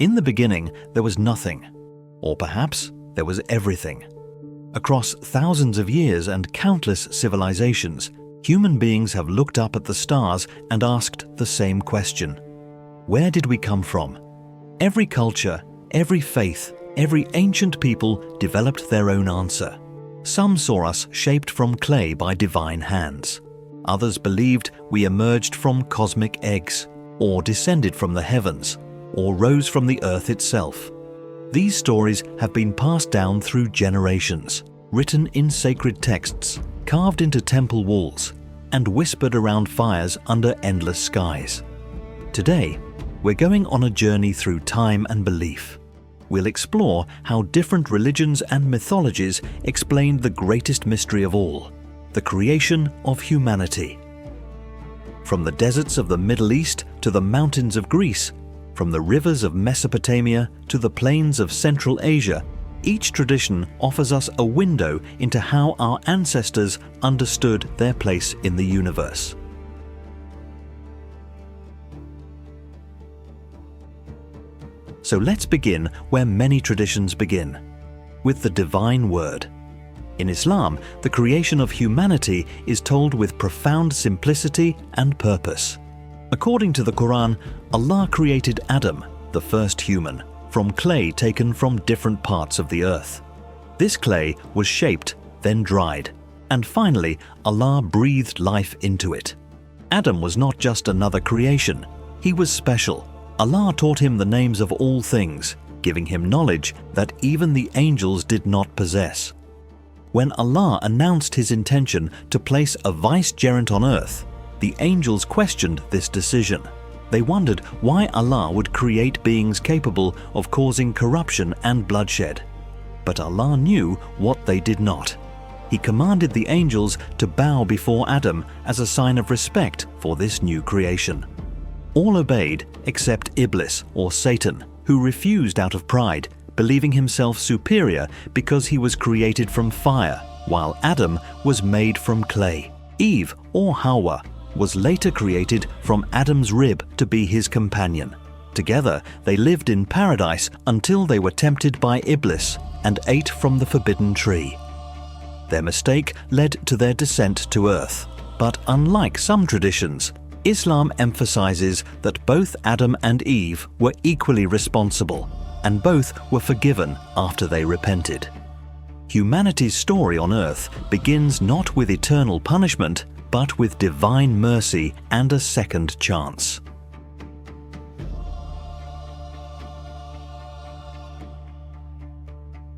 In the beginning, there was nothing, or perhaps there was everything. Across thousands of years and countless civilizations, human beings have looked up at the stars and asked the same question. Where did we come from? Every culture, every faith, every ancient people developed their own answer. Some saw us shaped from clay by divine hands. Others believed we emerged from cosmic eggs, or descended from the heavens, or rose from the earth itself. These stories have been passed down through generations, written in sacred texts, carved into temple walls, and whispered around fires under endless skies. Today, we're going on a journey through time and belief. We'll explore how different religions and mythologies explain the greatest mystery of all, the creation of humanity. From the deserts of the Middle East to the mountains of Greece, from the rivers of Mesopotamia to the plains of Central Asia, each tradition offers us a window into how our ancestors understood their place in the universe. So let's begin where many traditions begin, with the divine word. In Islam, the creation of humanity is told with profound simplicity and purpose. According to the Quran, Allah created Adam, the first human, from clay taken from different parts of the earth. This clay was shaped, then dried, and finally Allah breathed life into it. Adam was not just another creation, he was special. Allah taught him the names of all things, giving him knowledge that even the angels did not possess. When Allah announced his intention to place a vicegerent on earth, the angels questioned this decision. They wondered why Allah would create beings capable of causing corruption and bloodshed. But Allah knew what they did not. He commanded the angels to bow before Adam as a sign of respect for this new creation. All obeyed except Iblis, or Satan, who refused out of pride, believing himself superior because he was created from fire, while Adam was made from clay. Eve, or Hawa, was later created from Adam's rib to be his companion. Together, they lived in paradise until they were tempted by Iblis and ate from the forbidden tree. Their mistake led to their descent to earth. But unlike some traditions, Islam emphasizes that both Adam and Eve were equally responsible, and both were forgiven after they repented. Humanity's story on earth begins not with eternal punishment, but with divine mercy and a second chance.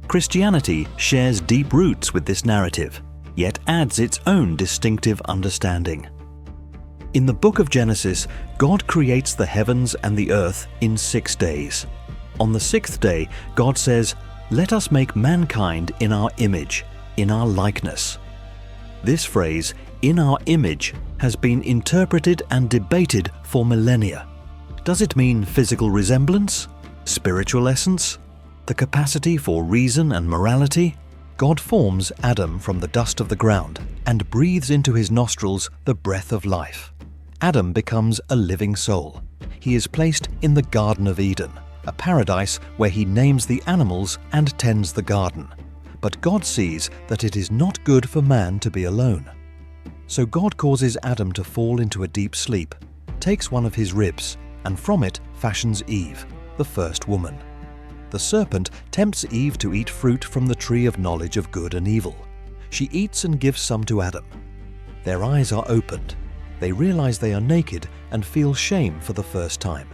Christianity shares deep roots with this narrative, yet adds its own distinctive understanding. In the book of Genesis, God creates the heavens and the earth in 6 days. On the 6th day, God says, "Let us make mankind in our image, in our likeness." This phrase, "in our image," has been interpreted and debated for millennia. Does it mean physical resemblance? Spiritual essence? The capacity for reason and morality? God forms Adam from the dust of the ground and breathes into his nostrils the breath of life. Adam becomes a living soul. He is placed in the Garden of Eden, a paradise where he names the animals and tends the garden. But God sees that it is not good for man to be alone. So God causes Adam to fall into a deep sleep, takes one of his ribs, and from it fashions Eve, the first woman. The serpent tempts Eve to eat fruit from the tree of knowledge of good and evil. She eats and gives some to Adam. Their eyes are opened. They realize they are naked and feel shame for the first time.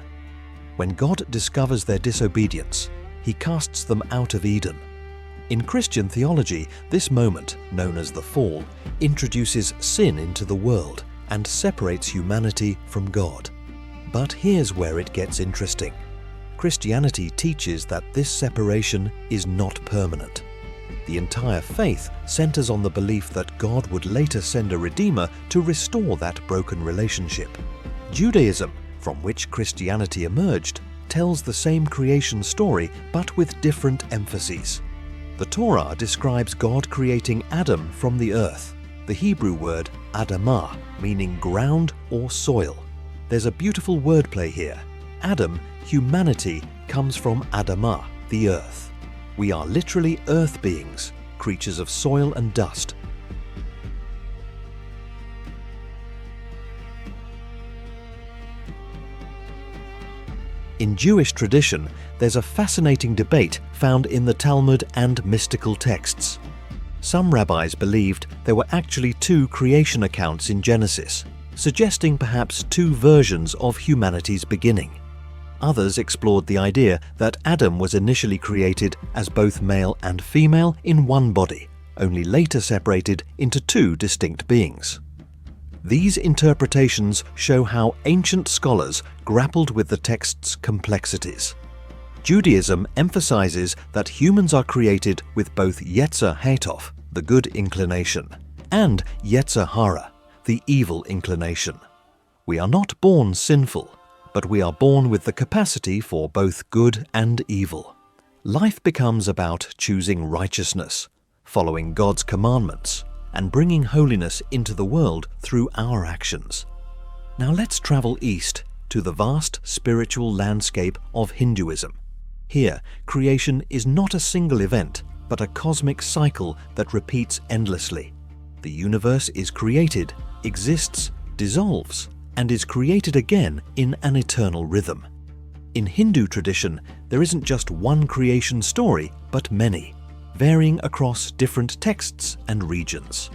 When God discovers their disobedience, he casts them out of Eden. In Christian theology, this moment, known as the fall, introduces sin into the world and separates humanity from God. But here's where it gets interesting. Christianity teaches that this separation is not permanent. The entire faith centers on the belief that God would later send a Redeemer to restore that broken relationship. Judaism, from which Christianity emerged, tells the same creation story but with different emphases. The Torah describes God creating Adam from the earth, the Hebrew word Adamah, meaning ground or soil. There's a beautiful wordplay here. Adam, humanity, comes from Adamah, the earth. We are literally earth beings, creatures of soil and dust. In Jewish tradition, there's a fascinating debate found in the Talmud and mystical texts. Some rabbis believed there were actually two creation accounts in Genesis, suggesting perhaps two versions of humanity's beginning. Others explored the idea that Adam was initially created as both male and female in one body, only later separated into two distinct beings. These interpretations show how ancient scholars grappled with the text's complexities. Judaism emphasizes that humans are created with both Yetzer Hatov, the good inclination, and Yetzer Hara, the evil inclination. We are not born sinful, but we are born with the capacity for both good and evil. Life becomes about choosing righteousness, following God's commandments, and bringing holiness into the world through our actions. Now let's travel east to the vast spiritual landscape of Hinduism. Here, creation is not a single event, but a cosmic cycle that repeats endlessly. The universe is created, exists, dissolves, and is created again in an eternal rhythm. In Hindu tradition, there isn't just one creation story, but many, varying across different texts and regions.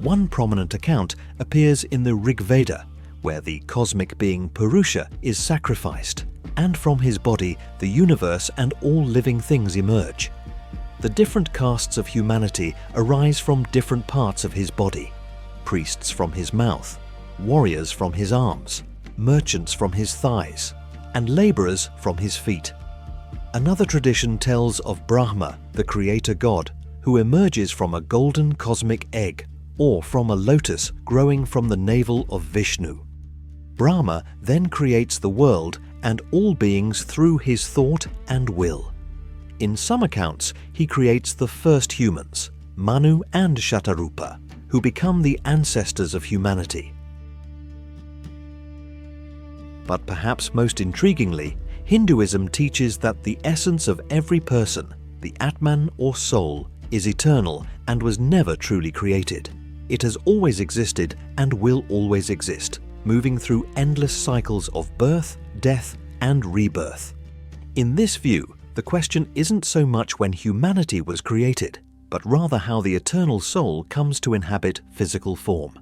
One prominent account appears in the Rig Veda, where the cosmic being Purusha is sacrificed, and from his body the universe and all living things emerge. The different castes of humanity arise from different parts of his body: priests from his mouth, warriors from his arms, merchants from his thighs, and laborers from his feet. Another tradition tells of Brahma, the creator god, who emerges from a golden cosmic egg or from a lotus growing from the navel of Vishnu. Brahma then creates the world and all beings through his thought and will. In some accounts, he creates the first humans, Manu and Shatarupa, who become the ancestors of humanity. But perhaps most intriguingly, Hinduism teaches that the essence of every person, the Atman or soul, is eternal and was never truly created. It has always existed and will always exist, moving through endless cycles of birth, death, and rebirth. In this view, the question isn't so much when humanity was created, but rather how the eternal soul comes to inhabit physical form.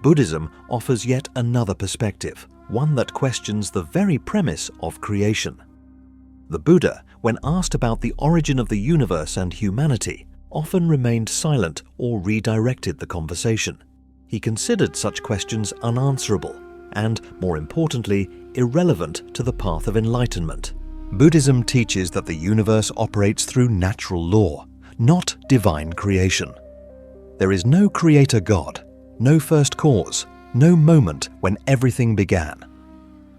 Buddhism offers yet another perspective, one that questions the very premise of creation. The Buddha, when asked about the origin of the universe and humanity, often remained silent or redirected the conversation. He considered such questions unanswerable and, more importantly, irrelevant to the path of enlightenment. Buddhism teaches that the universe operates through natural law, not divine creation. There is no creator God, no first cause, no moment when everything began.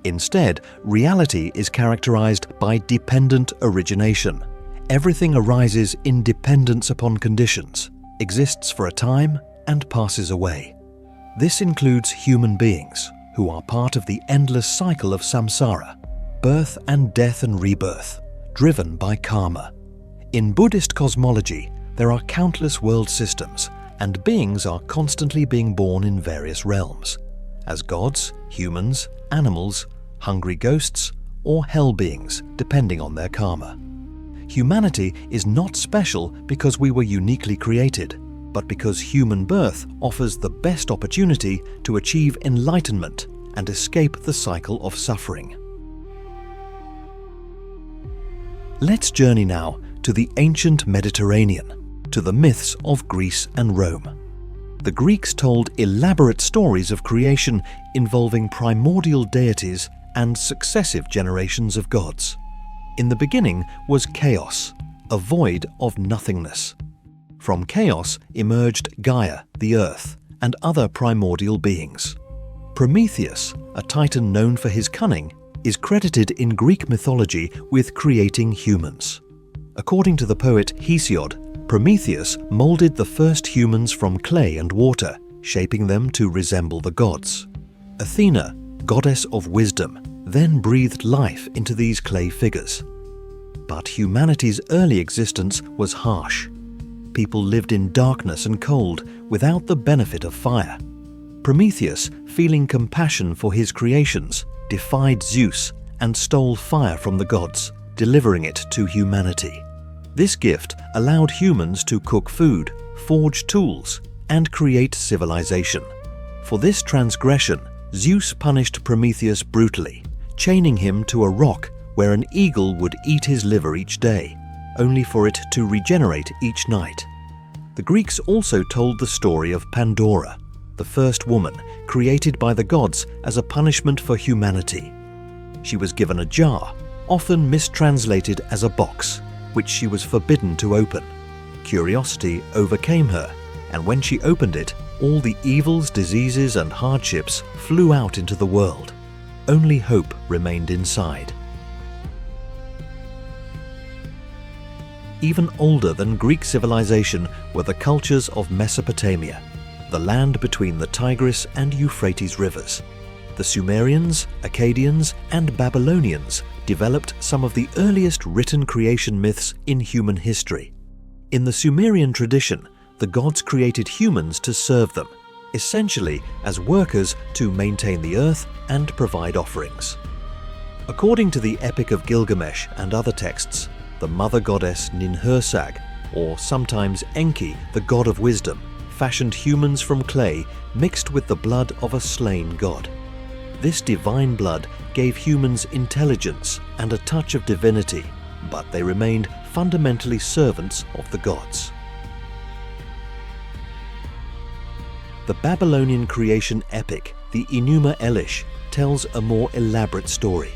Instead, reality is characterized by dependent origination. Everything arises in dependence upon conditions, exists for a time, and passes away. This includes human beings, who are part of the endless cycle of samsara, birth and death and rebirth, driven by karma. In Buddhist cosmology, there are countless world systems, and beings are constantly being born in various realms, as gods, humans, animals, hungry ghosts, or hell beings, depending on their karma. Humanity is not special because we were uniquely created, but because human birth offers the best opportunity to achieve enlightenment and escape the cycle of suffering. Let's journey now to the ancient Mediterranean, to the myths of Greece and Rome. The Greeks told elaborate stories of creation involving primordial deities and successive generations of gods. In the beginning was chaos, a void of nothingness. From chaos emerged Gaia, the earth, and other primordial beings. Prometheus, a titan known for his cunning, is credited in Greek mythology with creating humans. According to the poet Hesiod, Prometheus molded the first humans from clay and water, shaping them to resemble the gods. Athena, goddess of wisdom, then breathed life into these clay figures. But humanity's early existence was harsh. People lived in darkness and cold without the benefit of fire. Prometheus, feeling compassion for his creations, defied Zeus and stole fire from the gods, delivering it to humanity. This gift allowed humans to cook food, forge tools, and create civilization. For this transgression, Zeus punished Prometheus brutally, chaining him to a rock where an eagle would eat his liver each day, only for it to regenerate each night. The Greeks also told the story of Pandora, the first woman created by the gods as a punishment for humanity. She was given a jar, often mistranslated as a box, which she was forbidden to open. Curiosity overcame her, and when she opened it, all the evils, diseases, and hardships flew out into the world. Only hope remained inside. Even older than Greek civilization were the cultures of Mesopotamia, the land between the Tigris and Euphrates rivers. The Sumerians, Akkadians, and Babylonians developed some of the earliest written creation myths in human history. In the Sumerian tradition, the gods created humans to serve them, essentially as workers to maintain the earth and provide offerings. According to the Epic of Gilgamesh and other texts, the mother goddess Ninhursag, or sometimes Enki, the god of wisdom, fashioned humans from clay mixed with the blood of a slain god. This divine blood gave humans intelligence and a touch of divinity, but they remained fundamentally servants of the gods. The Babylonian creation epic, the Enuma Elish, tells a more elaborate story.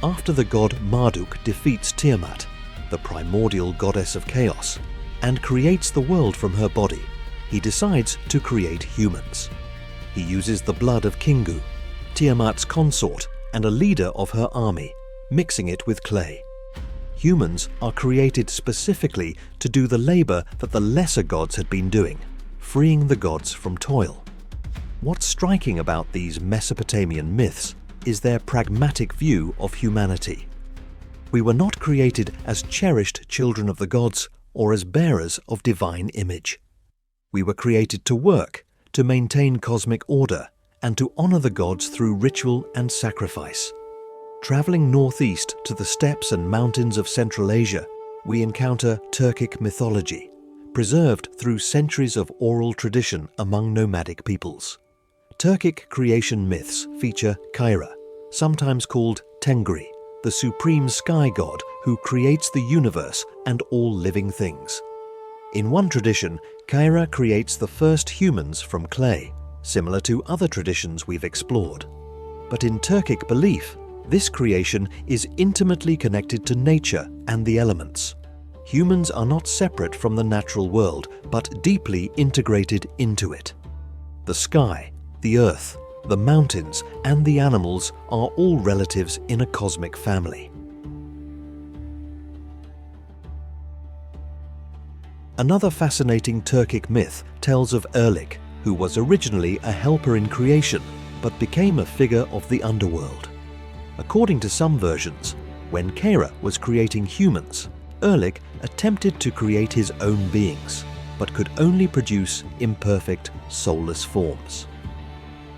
After the god Marduk defeats Tiamat, the primordial goddess of chaos, and creates the world from her body, he decides to create humans. He uses the blood of Kingu, Tiamat's consort and a leader of her army, mixing it with clay. Humans are created specifically to do the labor that the lesser gods had been doing, freeing the gods from toil. What's striking about these Mesopotamian myths is their pragmatic view of humanity. We were not created as cherished children of the gods or as bearers of divine image. We were created to work, to maintain cosmic order, and to honor the gods through ritual and sacrifice. Traveling northeast to the steppes and mountains of Central Asia, we encounter Turkic mythology, preserved through centuries of oral tradition among nomadic peoples. Turkic creation myths feature Kyra, sometimes called Tengri, the supreme sky god who creates the universe and all living things. In one tradition, Kyra creates the first humans from clay, similar to other traditions we've explored. But in Turkic belief, this creation is intimately connected to nature and the elements. Humans are not separate from the natural world, but deeply integrated into it. The sky, the earth, the mountains, and the animals are all relatives in a cosmic family. Another fascinating Turkic myth tells of Erlik, who was originally a helper in creation, but became a figure of the underworld. According to some versions, when Kera was creating humans, Erlik attempted to create his own beings, but could only produce imperfect, soulless forms.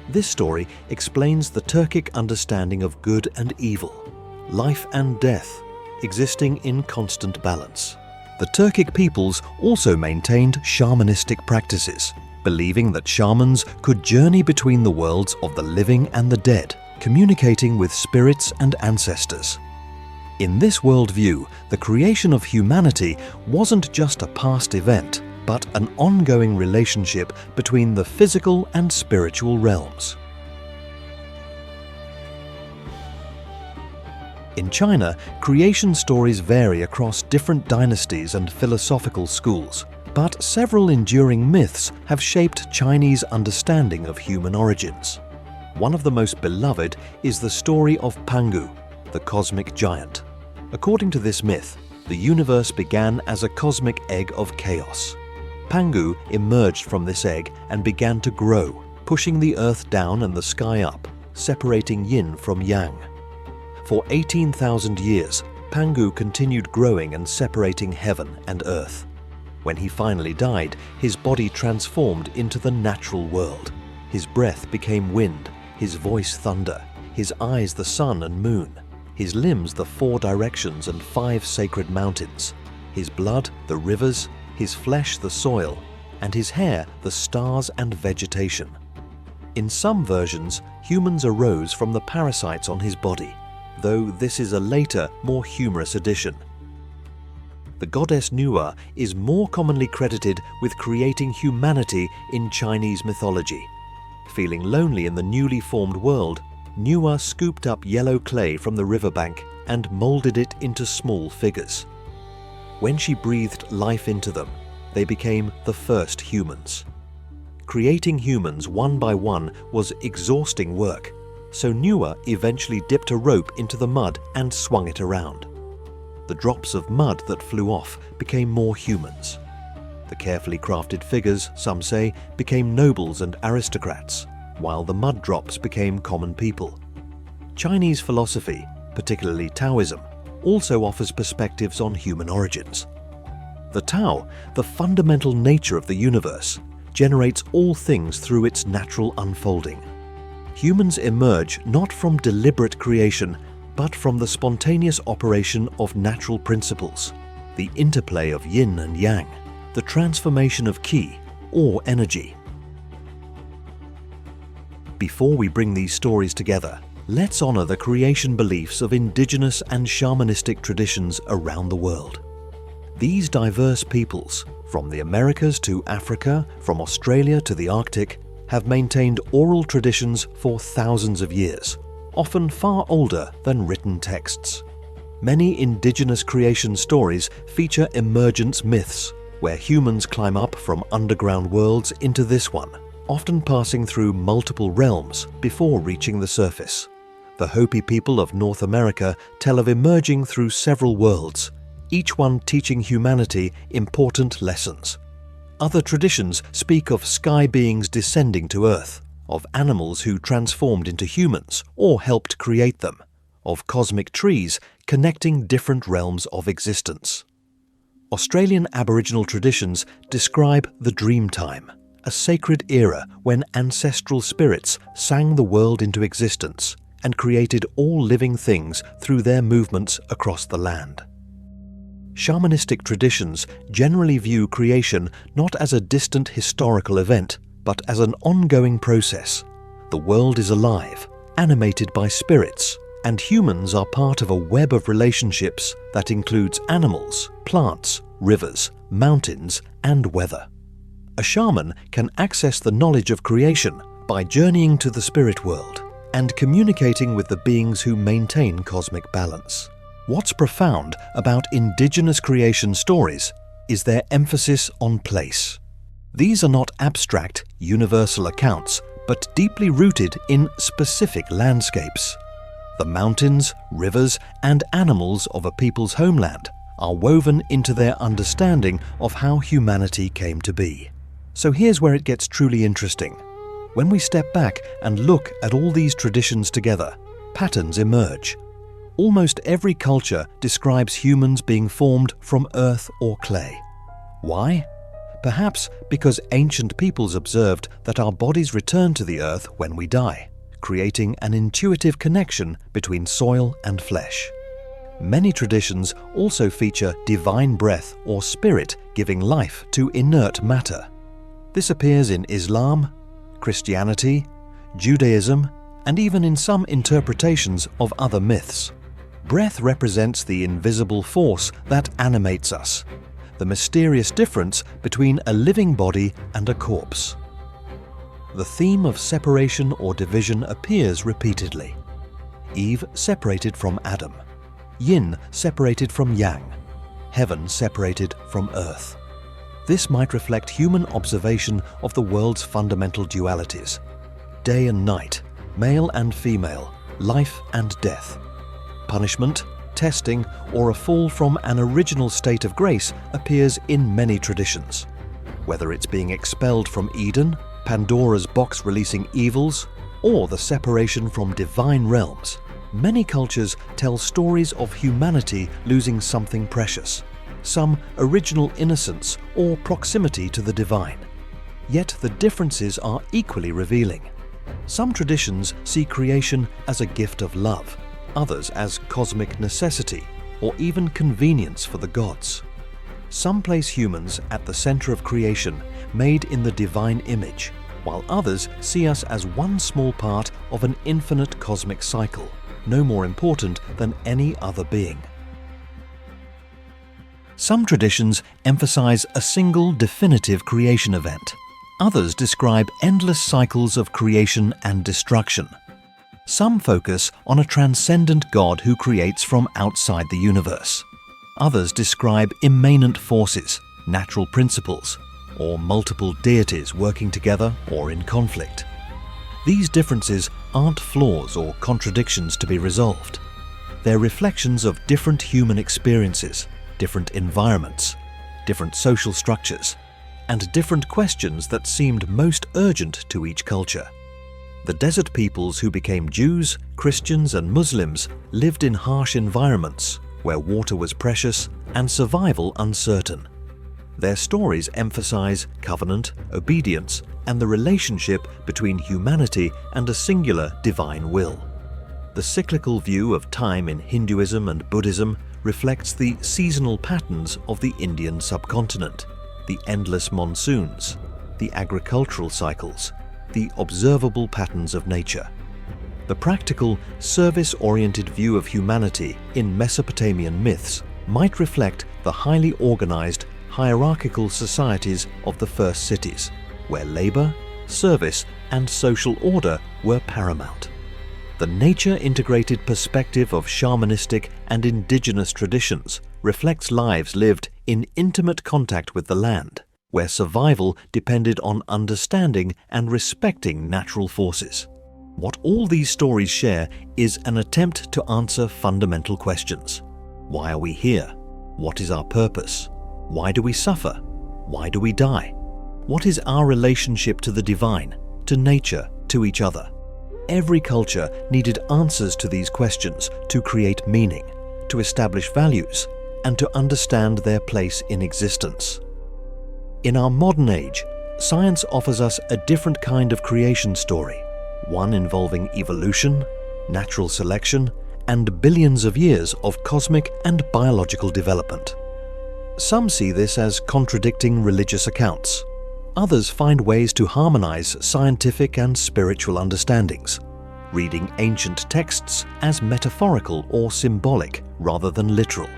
This story explains the Turkic understanding of good and evil, life and death, existing in constant balance. The Turkic peoples also maintained shamanistic practices, believing that shamans could journey between the worlds of the living and the dead, communicating with spirits and ancestors. In this worldview, the creation of humanity wasn't just a past event, but an ongoing relationship between the physical and spiritual realms. In China, creation stories vary across different dynasties and philosophical schools, but several enduring myths have shaped Chinese understanding of human origins. One of the most beloved is the story of Pangu, the cosmic giant. According to this myth, the universe began as a cosmic egg of chaos. Pangu emerged from this egg and began to grow, pushing the earth down and the sky up, separating yin from yang. For 18,000 years, Pangu continued growing and separating heaven and earth. When he finally died, his body transformed into the natural world. His breath became wind, his voice thunder, his eyes the sun and moon, his limbs the 4 directions and 5 sacred mountains, his blood the rivers, his flesh the soil, and his hair the stars and vegetation. In some versions, humans arose from the parasites on his body, though this is a later, more humorous addition. The goddess Nuwa is more commonly credited with creating humanity in Chinese mythology. Feeling lonely in the newly formed world, Nuwa scooped up yellow clay from the riverbank and molded it into small figures. When she breathed life into them, they became the first humans. Creating humans one by one was exhausting work, so Nuwa eventually dipped a rope into the mud and swung it around. The drops of mud that flew off became more humans. The carefully crafted figures, some say, became nobles and aristocrats, while the mud drops became common people. Chinese philosophy, particularly Taoism, also offers perspectives on human origins. The Tao, the fundamental nature of the universe, generates all things through its natural unfolding. Humans emerge not from deliberate creation, but from the spontaneous operation of natural principles, the interplay of yin and yang, the transformation of qi, or energy. Before we bring these stories together, let's honor the creation beliefs of indigenous and shamanistic traditions around the world. These diverse peoples, from the Americas to Africa, from Australia to the Arctic, have maintained oral traditions for thousands of years, often far older than written texts. Many indigenous creation stories feature emergence myths, where humans climb up from underground worlds into this one, often passing through multiple realms before reaching the surface. The Hopi people of North America tell of emerging through several worlds, each one teaching humanity important lessons. Other traditions speak of sky beings descending to Earth, of animals who transformed into humans or helped create them, of cosmic trees connecting different realms of existence. Australian Aboriginal traditions describe the dream time, a sacred era when ancestral spirits sang the world into existence and created all living things through their movements across the land. Shamanistic traditions generally view creation not as a distant historical event, but as an ongoing process. The world is alive, animated by spirits, and humans are part of a web of relationships that includes animals, plants, rivers, mountains, and weather. A shaman can access the knowledge of creation by journeying to the spirit world and communicating with the beings who maintain cosmic balance. What's profound about indigenous creation stories is their emphasis on place. These are not abstract, universal accounts, but deeply rooted in specific landscapes. The mountains, rivers, and animals of a people's homeland are woven into their understanding of how humanity came to be. So here's where it gets truly interesting. When we step back and look at all these traditions together, patterns emerge. Almost every culture describes humans being formed from earth or clay. Why? Perhaps because ancient peoples observed that our bodies return to the earth when we die, creating an intuitive connection between soil and flesh. Many traditions also feature divine breath or spirit giving life to inert matter. This appears in Islam, Christianity, Judaism, and even in some interpretations of other myths. Breath represents the invisible force that animates us, the mysterious difference between a living body and a corpse. The theme of separation or division appears repeatedly. Eve separated from Adam, Yin separated from Yang, heaven separated from earth. This might reflect human observation of the world's fundamental dualities: day and night, male and female, life and death. Punishment, testing, or a fall from an original state of grace appears in many traditions. Whether it's being expelled from Eden, Pandora's box releasing evils, or the separation from divine realms, Many cultures tell stories of humanity losing something precious, some original innocence or proximity to the divine. Yet the differences are equally revealing. Some traditions see creation as a gift of love, others as cosmic necessity or even convenience for the gods. Some place humans at the center of creation, made in the divine image, while others see us as one small part of an infinite cosmic cycle, no more important than any other being. Some traditions emphasize a single definitive creation event. Others describe endless cycles of creation and destruction. Some focus on a transcendent God who creates from outside the universe. Others describe immanent forces, natural principles, or multiple deities working together or in conflict. These differences aren't flaws or contradictions to be resolved. They're reflections of different human experiences, different environments, different social structures, and different questions that seemed most urgent to each culture. The desert peoples who became Jews, Christians, and Muslims lived in harsh environments where water was precious and survival uncertain. Their stories emphasize covenant, obedience, and the relationship between humanity and a singular divine will. The cyclical view of time in Hinduism and Buddhism reflects the seasonal patterns of the Indian subcontinent, the endless monsoons, the agricultural cycles, the observable patterns of nature. The practical, service-oriented view of humanity in Mesopotamian myths might reflect the highly organized, hierarchical societies of the first cities, where labor, service, and social order were paramount. The nature-integrated perspective of shamanistic and indigenous traditions reflects lives lived in intimate contact with the land, where survival depended on understanding and respecting natural forces. What all these stories share is an attempt to answer fundamental questions. Why are we here? What is our purpose? Why do we suffer? Why do we die? What is our relationship to the divine, to nature, to each other? Every culture needed answers to these questions to create meaning, to establish values, and to understand their place in existence. In our modern age, science offers us a different kind of creation story, one involving evolution, natural selection, and billions of years of cosmic and biological development. Some see this as contradicting religious accounts. Others find ways to harmonize scientific and spiritual understandings, reading ancient texts as metaphorical or symbolic rather than literal.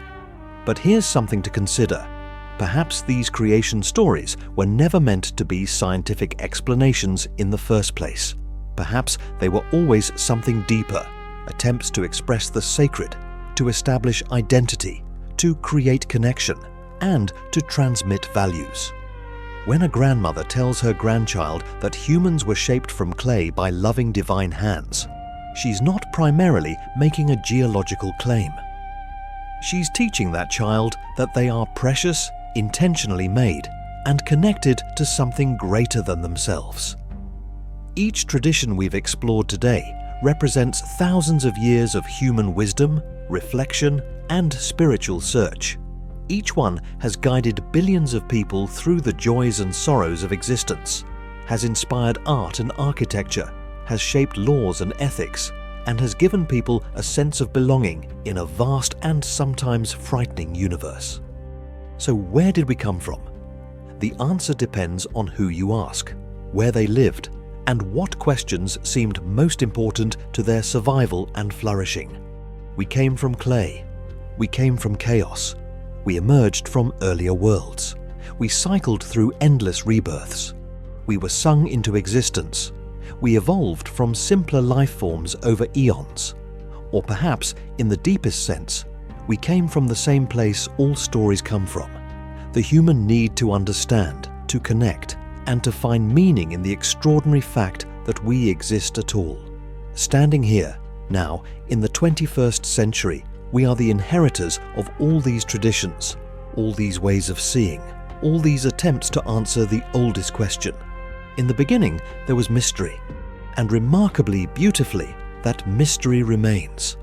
But here's something to consider. Perhaps these creation stories were never meant to be scientific explanations in the first place. Perhaps they were always something deeper, attempts to express the sacred, to establish identity, to create connection, and to transmit values. When a grandmother tells her grandchild that humans were shaped from clay by loving divine hands, she's not primarily making a geological claim. She's teaching that child that they are precious, intentionally made, and connected to something greater than themselves. Each tradition we've explored today represents thousands of years of human wisdom, reflection, and spiritual search. Each one has guided billions of people through the joys and sorrows of existence, has inspired art and architecture, has shaped laws and ethics, and has given people a sense of belonging in a vast and sometimes frightening universe. So where did we come from? The answer depends on who you ask, where they lived, and what questions seemed most important to their survival and flourishing. We came from clay. We came from chaos. We emerged from earlier worlds. We cycled through endless rebirths. We were sung into existence. We evolved from simpler life forms over eons. Or perhaps, in the deepest sense, we came from the same place all stories come from, the human need to understand, to connect, and to find meaning in the extraordinary fact that we exist at all. Standing here, now, in the 21st century, we are the inheritors of all these traditions, all these ways of seeing, all these attempts to answer the oldest question. In the beginning, there was mystery, and remarkably beautifully, that mystery remains.